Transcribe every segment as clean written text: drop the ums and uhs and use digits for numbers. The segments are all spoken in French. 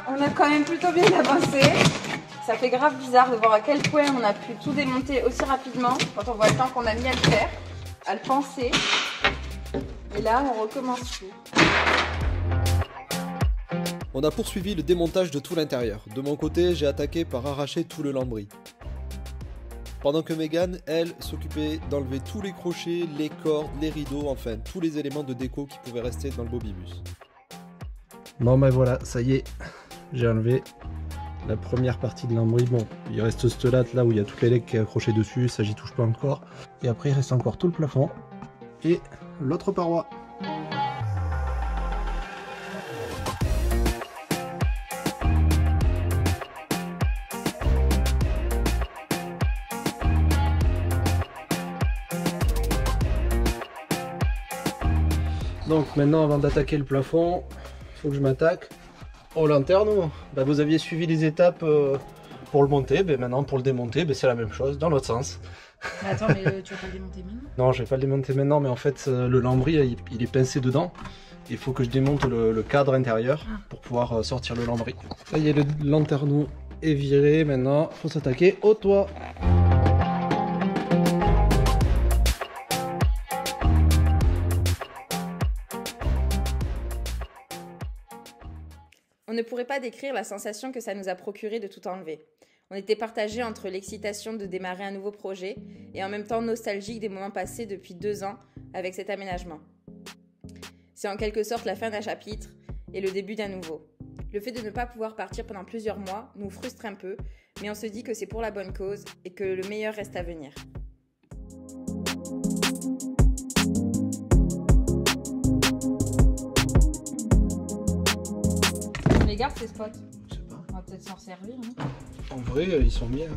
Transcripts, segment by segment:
On a quand même plutôt bien avancé. Ça fait grave bizarre de voir à quel point on a pu tout démonter aussi rapidement quand on voit le temps qu'on a mis à le faire, à le penser. Et là, on recommence tout. On a poursuivi le démontage de tout l'intérieur. De mon côté, j'ai attaqué par arracher tout le lambris. Pendant que Megan, elle, s'occupait d'enlever tous les crochets, les cordes, les rideaux, enfin tous les éléments de déco qui pouvaient rester dans le bobibus. Bon ben voilà, ça y est, j'ai enlevé la première partie de lambris. Bon, il reste cette latte là où il y a toutes les legs qui est accrochée dessus, ça j'y touche pas encore. Et après il reste encore tout le plafond et l'autre paroi. Donc maintenant, avant d'attaquer le plafond, il faut que je m'attaque aux lanternes. Bah, vous aviez suivi les étapes pour le monter, bah, maintenant pour le démonter, bah, c'est la même chose, dans l'autre sens. Attends, mais tu vas pas le démonter maintenant? Non, je vais pas le démonter maintenant, mais en fait le lambris il est pincé dedans. Il faut que je démonte le cadre intérieur pour pouvoir sortir le lambris. Ça y est, le lanterneau est viré, maintenant il faut s'attaquer au toit. On ne pourrait pas décrire la sensation que ça nous a procuré de tout enlever. On était partagés entre l'excitation de démarrer un nouveau projet et en même temps nostalgique des moments passés depuis 2 ans avec cet aménagement. C'est en quelque sorte la fin d'un chapitre et le début d'un nouveau. Le fait de ne pas pouvoir partir pendant plusieurs mois nous frustre un peu, mais on se dit que c'est pour la bonne cause et que le meilleur reste à venir. Les gardes ces spots. Je sais pas. On va peut-être s'en servir. Hein. En vrai, ils sont bien.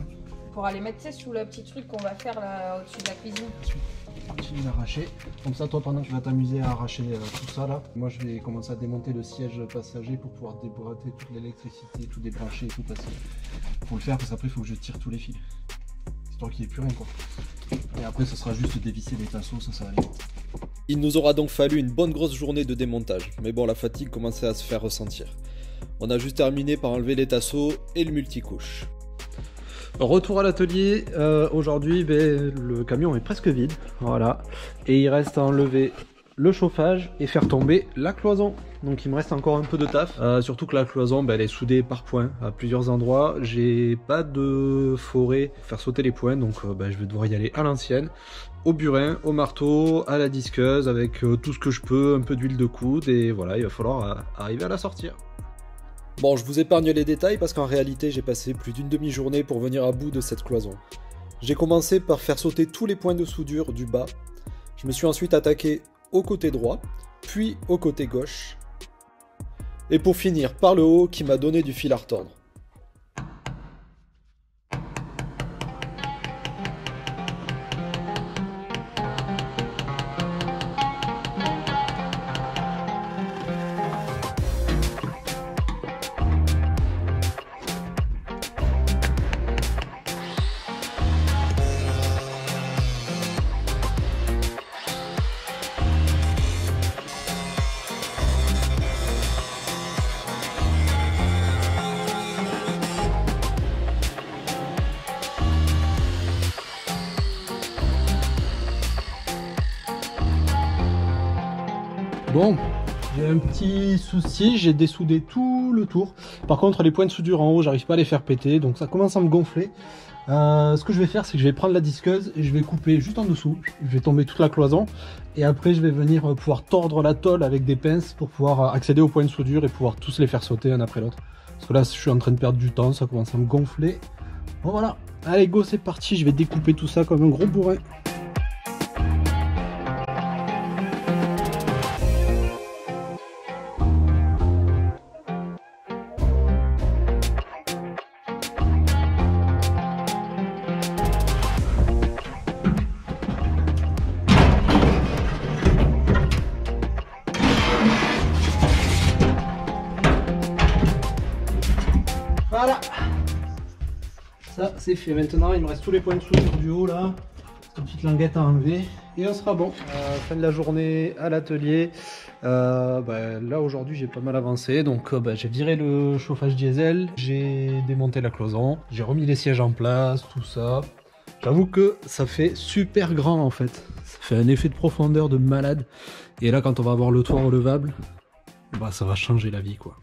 Pour aller mettre sous le petit truc qu'on va faire là au-dessus de la cuisine. Continue d'arracher. Comme ça, toi, pendant que tu vas t'amuser à arracher tout ça là, moi je vais commencer à démonter le siège passager pour pouvoir déboîter toute l'électricité, tout débrancher et tout passer. Pour le faire, parce qu'après il faut que je tire tous les fils. Histoire qu'il n'y ait plus rien quoi. Et après, ça sera juste dévisser les tasseaux, ça va aller. Il nous aura donc fallu une bonne grosse journée de démontage, mais bon, la fatigue commençait à se faire ressentir. On a juste terminé par enlever les tasseaux et le multicouche. Retour à l'atelier, aujourd'hui le camion est presque vide, voilà, et il reste à enlever le chauffage et faire tomber la cloison. Donc il me reste encore un peu de taf, surtout que la cloison elle est soudée par points à plusieurs endroits. J'ai pas de forêt pour faire sauter les points, donc je vais devoir y aller à l'ancienne, au burin, au marteau, à la disqueuse, avec tout ce que je peux, un peu d'huile de coude, et voilà, il va falloir arriver à la sortir. Bon, je vous épargne les détails parce qu'en réalité j'ai passé plus d'une demi-journée pour venir à bout de cette cloison. J'ai commencé par faire sauter tous les points de soudure du bas. Je me suis ensuite attaqué au côté droit, puis au côté gauche. Et pour finir par le haut qui m'a donné du fil à retordre. Bon, j'ai un petit souci, j'ai dessoudé tout le tour. Par contre, les points de soudure en haut, j'arrive pas à les faire péter, donc ça commence à me gonfler. Ce que je vais faire, c'est que je vais prendre la disqueuse et je vais couper juste en dessous. Je vais tomber toute la cloison et après je vais venir pouvoir tordre la tôle avec des pinces pour pouvoir accéder aux points de soudure et pouvoir tous les faire sauter un après l'autre. Parce que là, je suis en train de perdre du temps, ça commence à me gonfler. Bon voilà, allez go, c'est parti, je vais découper tout ça comme un gros bourrin. Voilà, ça c'est fait. Maintenant il me reste tous les points de soudure du haut là. Petite languette à enlever et on sera bon. Fin de la journée à l'atelier. Là aujourd'hui j'ai pas mal avancé, donc j'ai viré le chauffage diesel, j'ai démonté la cloison, j'ai remis les sièges en place, tout ça. J'avoue que ça fait super grand en fait. Ça fait un effet de profondeur de malade. Et là quand on va avoir le toit relevable, ça va changer la vie quoi.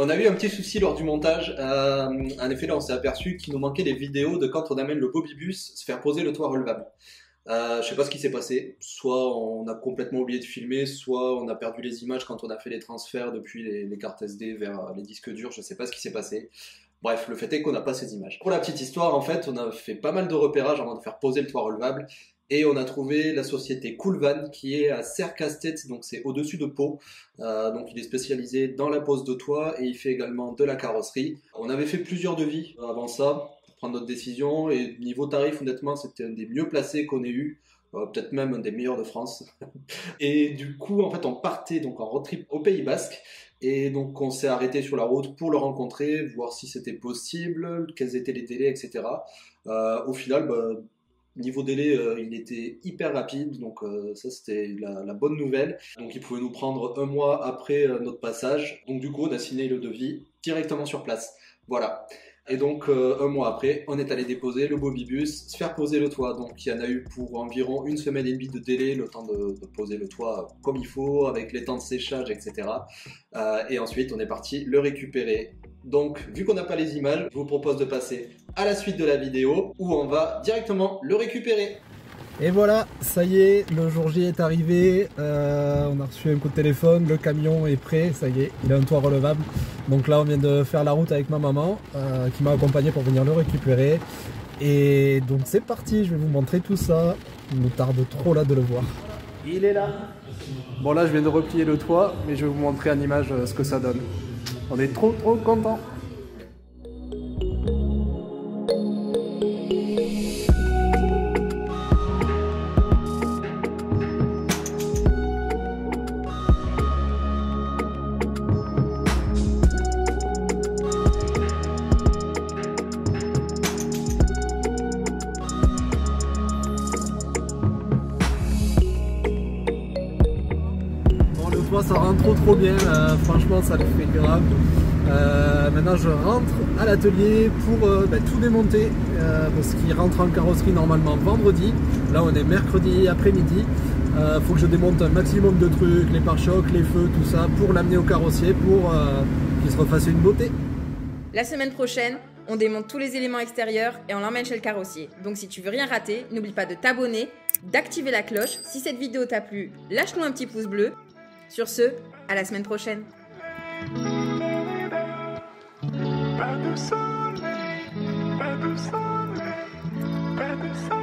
On a eu un petit souci lors du montage. En effet, là, on s'est aperçu qu'il nous manquait des vidéos de quand on amène le bobibus se faire poser le toit relevable. Je sais pas ce qui s'est passé. Soit on a complètement oublié de filmer, soit on a perdu les images quand on a fait les transferts depuis les cartes SD vers les disques durs. Je sais pas ce qui s'est passé. Bref, le fait est qu'on n'a pas ces images. Pour la petite histoire, en fait, on a fait pas mal de repérages avant de faire poser le toit relevable. Et on a trouvé la société Coolvan qui est à Serre-Castet, donc c'est au-dessus de Pau. Donc il est spécialisé dans la pose de toit et il fait également de la carrosserie. On avait fait plusieurs devis avant ça pour prendre notre décision et niveau tarif, honnêtement, c'était un des mieux placés qu'on ait eu. Peut-être même un des meilleurs de France. Et du coup, en fait, on partait donc en road trip au Pays Basque. Et donc on s'est arrêté sur la route pour le rencontrer, voir si c'était possible, quels étaient les délais, etc. Au final, niveau délai, il était hyper rapide, donc ça c'était la bonne nouvelle. Donc il pouvait nous prendre un mois après notre passage. Donc du coup on a signé le devis directement sur place. Voilà. Et donc un mois après, on est allé déposer le bobibus, se faire poser le toit. Donc il y en a eu pour environ 1 semaine et demie de délai, le temps de poser le toit comme il faut, avec les temps de séchage, etc. Et ensuite on est parti le récupérer. Donc vu qu'on n'a pas les images, je vous propose de passer à la suite de la vidéo où on va directement le récupérer. Et voilà, ça y est, le jour J est arrivé, on a reçu un coup de téléphone, le camion est prêt, ça y est, il a un toit relevable. Donc là on vient de faire la route avec ma maman qui m'a accompagné pour venir le récupérer. Et donc c'est parti, je vais vous montrer tout ça, il me tarde trop là de le voir. Il est là. Bon là je viens de replier le toit, mais je vais vous montrer en image ce que ça donne. On est trop contents. Ça rend trop bien, franchement ça le fait grave. Maintenant je rentre à l'atelier pour tout démonter parce qu'il rentre en carrosserie normalement vendredi. Là on est mercredi après-midi. Faut que je démonte un maximum de trucs, les pare-chocs, les feux, tout ça pour l'amener au carrossier pour qu'il se refasse une beauté. La semaine prochaine, on démonte tous les éléments extérieurs et on l'emmène chez le carrossier. Donc si tu veux rien rater, n'oublie pas de t'abonner, d'activer la cloche. Si cette vidéo t'a plu, lâche-nous un petit pouce bleu. Sur ce, à la semaine prochaine. Pas de soleil, pas de soleil, pas de soleil.